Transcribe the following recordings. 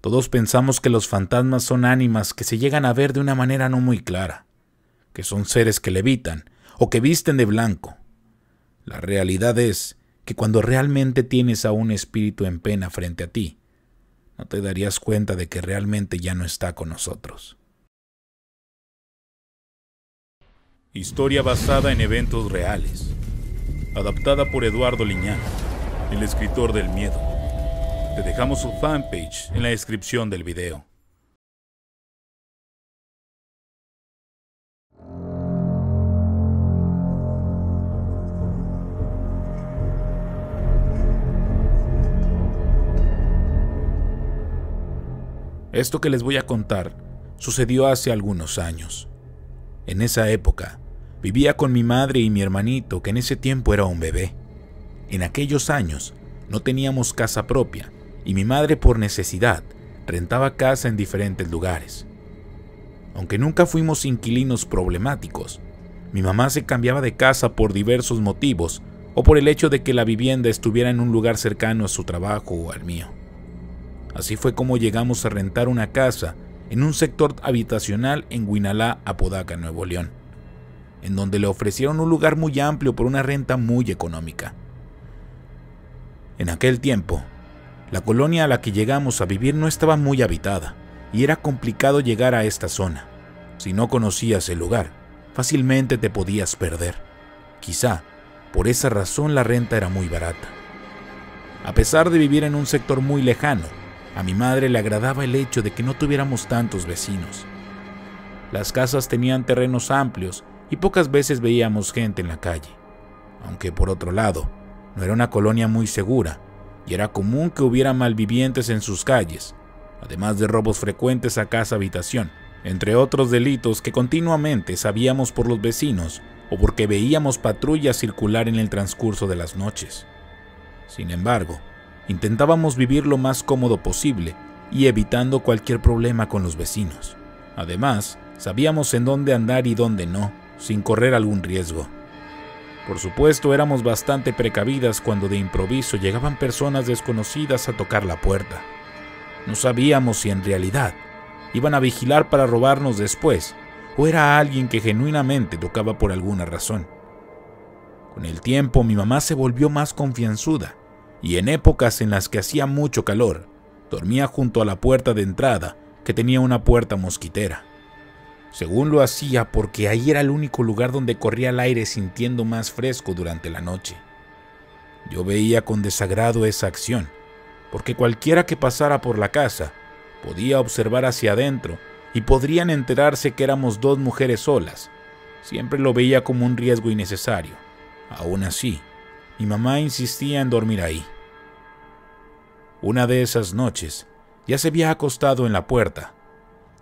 Todos pensamos que los fantasmas son ánimas que se llegan a ver de una manera no muy clara, que son seres que levitan o que visten de blanco. La realidad es que cuando realmente tienes a un espíritu en pena frente a ti, no te darías cuenta de que realmente ya no está con nosotros. Historia basada en eventos reales. Adaptada por Eduardo Liñán, el escritor del miedo. Te dejamos su fanpage en la descripción del video. Esto que les voy a contar sucedió hace algunos años. En esa época, vivía con mi madre y mi hermanito, que en ese tiempo era un bebé. En aquellos años, no teníamos casa propia, y mi madre, por necesidad, rentaba casa en diferentes lugares. Aunque nunca fuimos inquilinos problemáticos, mi mamá se cambiaba de casa por diversos motivos, o por el hecho de que la vivienda estuviera en un lugar cercano a su trabajo o al mío. Así fue como llegamos a rentar una casa en un sector habitacional en Guinalá, Apodaca, Nuevo León, en donde le ofrecieron un lugar muy amplio por una renta muy económica. En aquel tiempo, la colonia a la que llegamos a vivir no estaba muy habitada y era complicado llegar a esta zona. Si no conocías el lugar, fácilmente te podías perder. Quizá por esa razón la renta era muy barata. A pesar de vivir en un sector muy lejano, a mi madre le agradaba el hecho de que no tuviéramos tantos vecinos. Las casas tenían terrenos amplios y pocas veces veíamos gente en la calle, aunque por otro lado, no era una colonia muy segura y era común que hubiera malvivientes en sus calles, además de robos frecuentes a casa-habitación, entre otros delitos que continuamente sabíamos por los vecinos o porque veíamos patrullas circular en el transcurso de las noches. Sin embargo, intentábamos vivir lo más cómodo posible y evitando cualquier problema con los vecinos. Además, sabíamos en dónde andar y dónde no, sin correr algún riesgo. Por supuesto, éramos bastante precavidas cuando de improviso llegaban personas desconocidas a tocar la puerta. No sabíamos si en realidad iban a vigilar para robarnos después, o era alguien que genuinamente tocaba por alguna razón. Con el tiempo, mi mamá se volvió más confianzuda, y en épocas en las que hacía mucho calor, dormía junto a la puerta de entrada, que tenía una puerta mosquitera. Según lo hacía porque ahí era el único lugar donde corría el aire sintiendo más fresco durante la noche. Yo veía con desagrado esa acción, porque cualquiera que pasara por la casa podía observar hacia adentro y podrían enterarse que éramos dos mujeres solas. Siempre lo veía como un riesgo innecesario. Aún así, mi mamá insistía en dormir ahí. Una de esas noches, ya se había acostado en la puerta.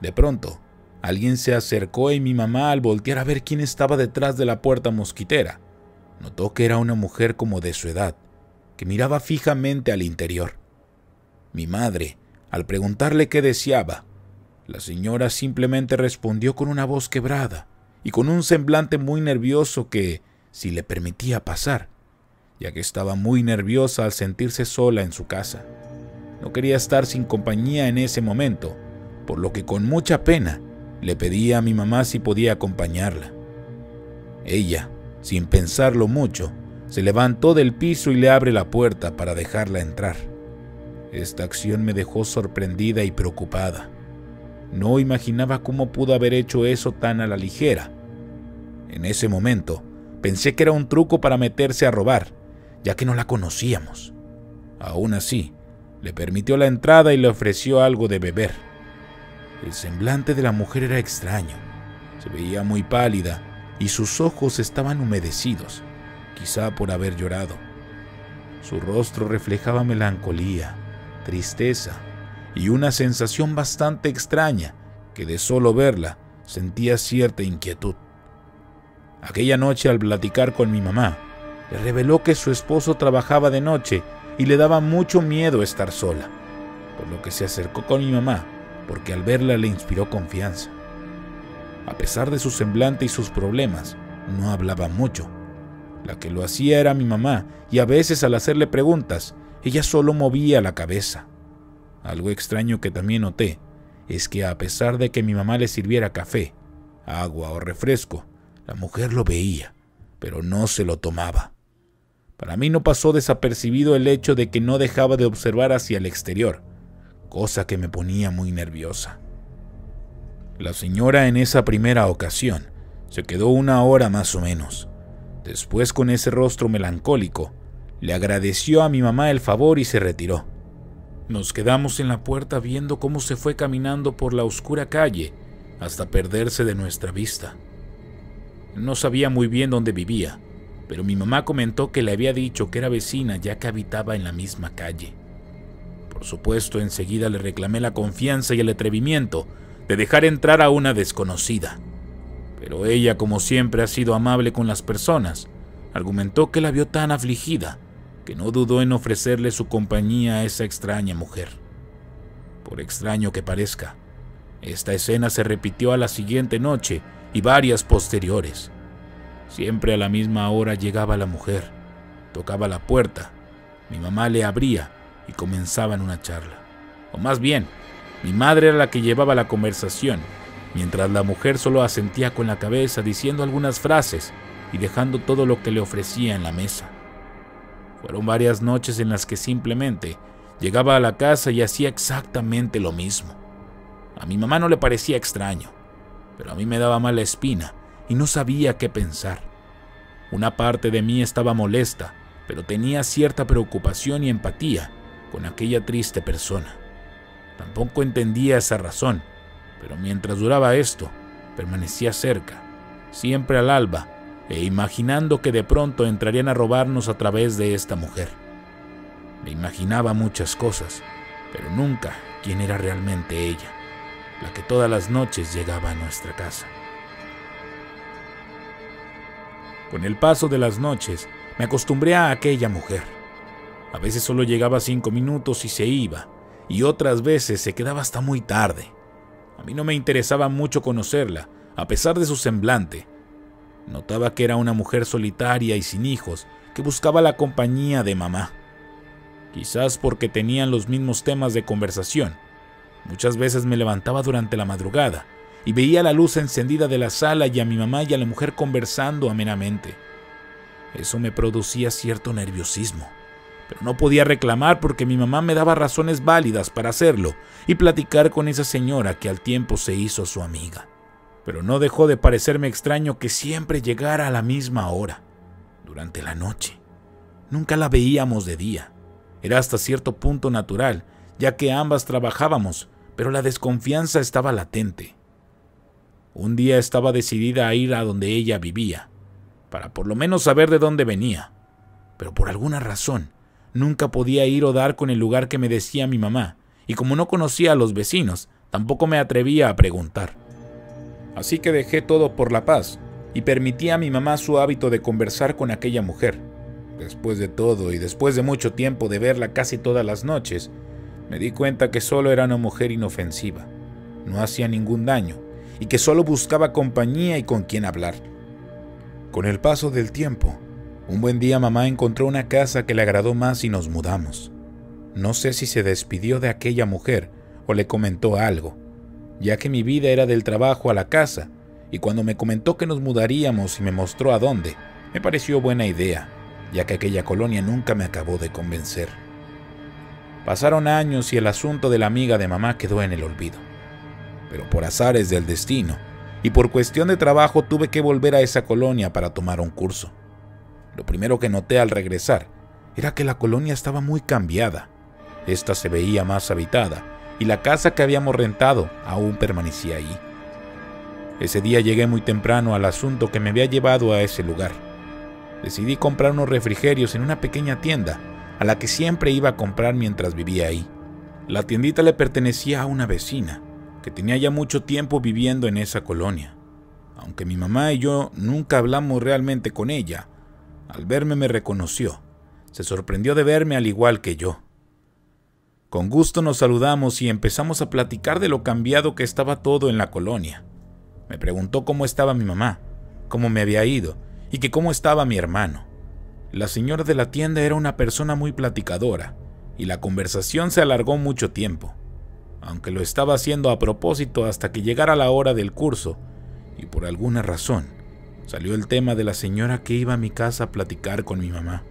De pronto, alguien se acercó y mi mamá, al voltear a ver quién estaba detrás de la puerta mosquitera, notó que era una mujer como de su edad, que miraba fijamente al interior. Mi madre, al preguntarle qué deseaba, la señora simplemente respondió con una voz quebrada y con un semblante muy nervioso que, si le permitía pasar, ya que estaba muy nerviosa al sentirse sola en su casa. No quería estar sin compañía en ese momento, por lo que con mucha pena le pedía a mi mamá si podía acompañarla. Ella, sin pensarlo mucho, se levantó del piso y le abre la puerta para dejarla entrar. Esta acción me dejó sorprendida y preocupada. No imaginaba cómo pudo haber hecho eso tan a la ligera. En ese momento, pensé que era un truco para meterse a robar, ya que no la conocíamos. Aún así, le permitió la entrada y le ofreció algo de beber. El semblante de la mujer era extraño. Se veía muy pálida y sus ojos estaban humedecidos, quizá por haber llorado. Su rostro reflejaba melancolía, tristeza y una sensación bastante extraña que de solo verla sentía cierta inquietud. Aquella noche, al platicar con mi mamá, le reveló que su esposo trabajaba de noche y le daba mucho miedo estar sola, por lo que se acercó con mi mamá, porque al verla le inspiró confianza. A pesar de su semblante y sus problemas, no hablaba mucho. La que lo hacía era mi mamá, y a veces al hacerle preguntas, ella solo movía la cabeza. Algo extraño que también noté es que a pesar de que mi mamá le sirviera café, agua o refresco, la mujer lo veía, pero no se lo tomaba. Para mí no pasó desapercibido el hecho de que no dejaba de observar hacia el exterior, cosa que me ponía muy nerviosa. La señora en esa primera ocasión se quedó 1 hora más o menos. Después, con ese rostro melancólico, le agradeció a mi mamá el favor y se retiró. Nos quedamos en la puerta viendo cómo se fue caminando por la oscura calle hasta perderse de nuestra vista. No sabía muy bien dónde vivía, pero mi mamá comentó que le había dicho que era vecina ya que habitaba en la misma calle. Por supuesto, enseguida le reclamé la confianza y el atrevimiento de dejar entrar a una desconocida. Pero ella, como siempre ha sido amable con las personas, argumentó que la vio tan afligida que no dudó en ofrecerle su compañía a esa extraña mujer. Por extraño que parezca, esta escena se repitió a la siguiente noche y varias posteriores. Siempre a la misma hora llegaba la mujer, tocaba la puerta, mi mamá le abría y comenzaban una charla. O más bien, mi madre era la que llevaba la conversación, mientras la mujer solo asentía con la cabeza diciendo algunas frases y dejando todo lo que le ofrecía en la mesa. Fueron varias noches en las que simplemente llegaba a la casa y hacía exactamente lo mismo. A mi mamá no le parecía extraño, pero a mí me daba mala espina y no sabía qué pensar. Una parte de mí estaba molesta, pero tenía cierta preocupación y empatía con aquella triste persona. Tampoco entendía esa razón, pero mientras duraba esto, permanecía cerca, siempre al alba, e imaginando que de pronto entrarían a robarnos a través de esta mujer. Me imaginaba muchas cosas, pero nunca quién era realmente ella, la que todas las noches llegaba a nuestra casa. Con el paso de las noches, me acostumbré a aquella mujer. A veces solo llegaba 5 minutos y se iba, y otras veces se quedaba hasta muy tarde. A mí no me interesaba mucho conocerla, a pesar de su semblante. Notaba que era una mujer solitaria y sin hijos, que buscaba la compañía de mamá. Quizás porque tenían los mismos temas de conversación. Muchas veces me levantaba durante la madrugada y veía la luz encendida de la sala y a mi mamá y a la mujer conversando amenamente. Eso me producía cierto nerviosismo, pero no podía reclamar porque mi mamá me daba razones válidas para hacerlo y platicar con esa señora que al tiempo se hizo su amiga. Pero no dejó de parecerme extraño que siempre llegara a la misma hora, durante la noche. Nunca la veíamos de día. Era hasta cierto punto natural, ya que ambas trabajábamos, pero la desconfianza estaba latente. Un día estaba decidida a ir a donde ella vivía, para por lo menos saber de dónde venía, pero por alguna razón nunca podía ir o dar con el lugar que me decía mi mamá, y como no conocía a los vecinos, tampoco me atrevía a preguntar. Así que dejé todo por la paz y permití a mi mamá su hábito de conversar con aquella mujer. Después de todo y después de mucho tiempo de verla casi todas las noches, me di cuenta que solo era una mujer inofensiva, no hacía ningún daño y que solo buscaba compañía y con quien hablar. Con el paso del tiempo, un buen día mamá encontró una casa que le agradó más y nos mudamos. No sé si se despidió de aquella mujer o le comentó algo, ya que mi vida era del trabajo a la casa, y cuando me comentó que nos mudaríamos y me mostró a dónde, me pareció buena idea, ya que aquella colonia nunca me acabó de convencer. Pasaron años y el asunto de la amiga de mamá quedó en el olvido. Pero por azares del destino y por cuestión de trabajo tuve que volver a esa colonia para tomar un curso. Lo primero que noté al regresar era que la colonia estaba muy cambiada. Esta se veía más habitada y la casa que habíamos rentado aún permanecía ahí. Ese día llegué muy temprano al asunto que me había llevado a ese lugar. Decidí comprar unos refrigerios en una pequeña tienda a la que siempre iba a comprar mientras vivía ahí. La tiendita le pertenecía a una vecina que tenía ya mucho tiempo viviendo en esa colonia. Aunque mi mamá y yo nunca hablamos realmente con ella, al verme me reconoció. Se sorprendió de verme al igual que yo. Con gusto nos saludamos y empezamos a platicar de lo cambiado que estaba todo en la colonia. Me preguntó cómo estaba mi mamá, cómo me había ido y que cómo estaba mi hermano. La señora de la tienda era una persona muy platicadora y la conversación se alargó mucho tiempo, aunque lo estaba haciendo a propósito hasta que llegara la hora del curso, y por alguna razón salió el tema de la señora que iba a mi casa a platicar con mi mamá.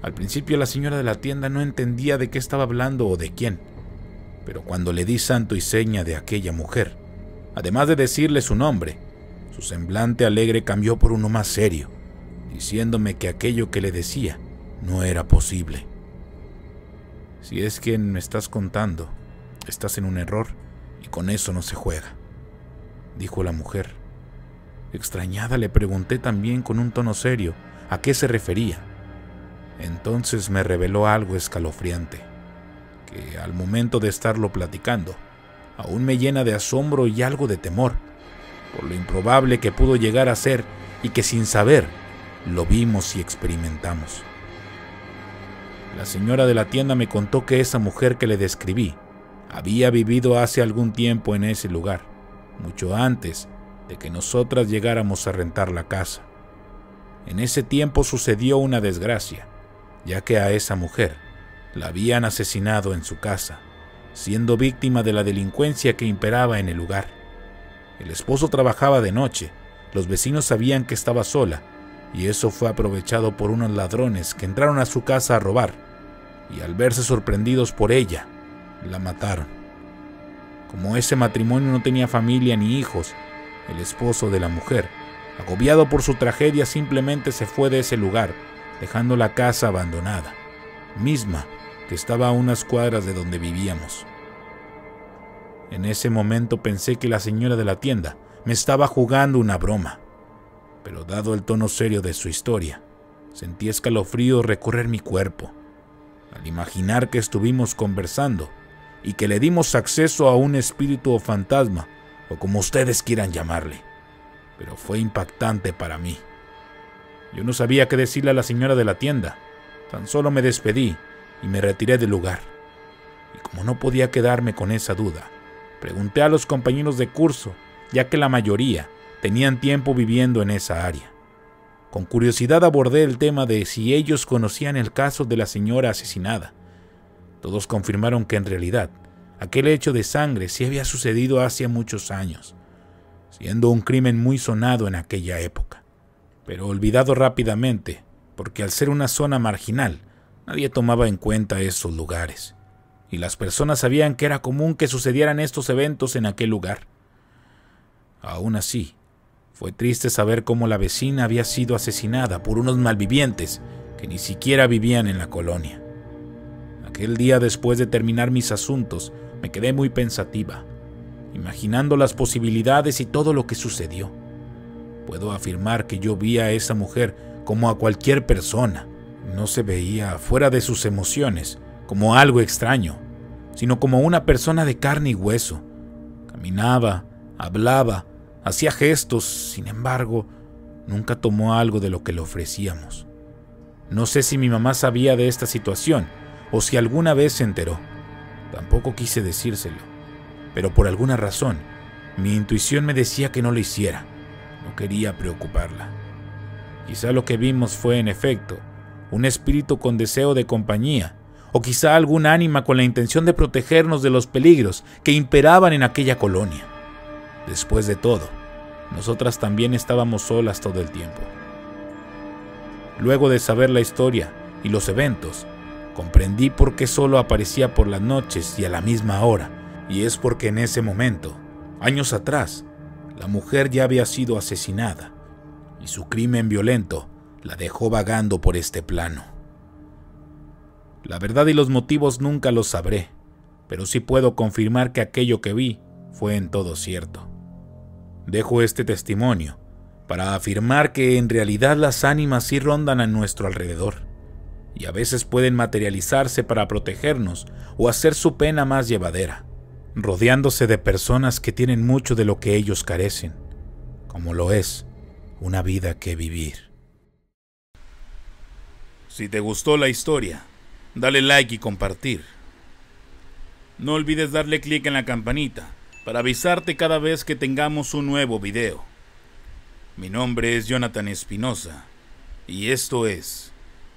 Al principio la señora de la tienda no entendía de qué estaba hablando o de quién, pero cuando le di santo y seña de aquella mujer, además de decirle su nombre, su semblante alegre cambió por uno más serio, diciéndome que aquello que le decía no era posible. Si es quien me estás contando, estás en un error y con eso no se juega, dijo la mujer. Extrañada le pregunté también con un tono serio a qué se refería. Entonces me reveló algo escalofriante, que al momento de estarlo platicando, aún me llena de asombro y algo de temor, por lo improbable que pudo llegar a ser y que sin saber lo vimos y experimentamos. La señora de la tienda me contó que esa mujer que le describí había vivido hace algún tiempo en ese lugar, mucho antes de que nosotras llegáramos a rentar la casa. En ese tiempo sucedió una desgracia, ya que a esa mujer la habían asesinado en su casa, siendo víctima de la delincuencia que imperaba en el lugar. El esposo trabajaba de noche, los vecinos sabían que estaba sola, y eso fue aprovechado por unos ladrones que entraron a su casa a robar, y al verse sorprendidos por ella, la mataron. Como ese matrimonio no tenía familia ni hijos, el esposo de la mujer, agobiado por su tragedia, simplemente se fue de ese lugar, dejando la casa abandonada, misma que estaba a unas cuadras de donde vivíamos. En ese momento pensé que la señora de la tienda me estaba jugando una broma, pero dado el tono serio de su historia, sentí escalofríos recorrer mi cuerpo, al imaginar que estuvimos conversando y que le dimos acceso a un espíritu o fantasma, o como ustedes quieran llamarle, pero fue impactante para mí. Yo no sabía qué decirle a la señora de la tienda, tan solo me despedí y me retiré del lugar. Y como no podía quedarme con esa duda, pregunté a los compañeros de curso, ya que la mayoría tenían tiempo viviendo en esa área. Con curiosidad abordé el tema de si ellos conocían el caso de la señora asesinada. Todos confirmaron que en realidad aquel hecho de sangre sí había sucedido hace muchos años, siendo un crimen muy sonado en aquella época, pero olvidado rápidamente, porque al ser una zona marginal, nadie tomaba en cuenta esos lugares, y las personas sabían que era común que sucedieran estos eventos en aquel lugar. Aún así, fue triste saber cómo la vecina había sido asesinada por unos malvivientes que ni siquiera vivían en la colonia. Aquel día, después de terminar mis asuntos, me quedé muy pensativa, imaginando las posibilidades y todo lo que sucedió. Puedo afirmar que yo vi a esa mujer como a cualquier persona. No se veía, fuera de sus emociones, como algo extraño, sino como una persona de carne y hueso. Caminaba, hablaba, hacía gestos, sin embargo, nunca tomó algo de lo que le ofrecíamos. No sé si mi mamá sabía de esta situación o si alguna vez se enteró. Tampoco quise decírselo, pero por alguna razón, mi intuición me decía que no lo hiciera. No quería preocuparla. Quizá lo que vimos fue, en efecto, un espíritu con deseo de compañía, o quizá algún ánima con la intención de protegernos de los peligros que imperaban en aquella colonia. Después de todo, nosotras también estábamos solas todo el tiempo. Luego de saber la historia y los eventos, comprendí por qué solo aparecía por las noches y a la misma hora, y es porque en ese momento, años atrás, la mujer ya había sido asesinada, y su crimen violento la dejó vagando por este plano. La verdad y los motivos nunca los sabré, pero sí puedo confirmar que aquello que vi fue en todo cierto. Dejo este testimonio para afirmar que en realidad las ánimas sí rondan a nuestro alrededor, y a veces pueden materializarse para protegernos o hacer su pena más llevadera, rodeándose de personas que tienen mucho de lo que ellos carecen, como lo es una vida que vivir. Si te gustó la historia, dale like y compartir. No olvides darle clic en la campanita para avisarte cada vez que tengamos un nuevo video. Mi nombre es Jonathan Espinosa y esto es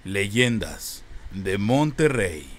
Leyendas de Monterrey.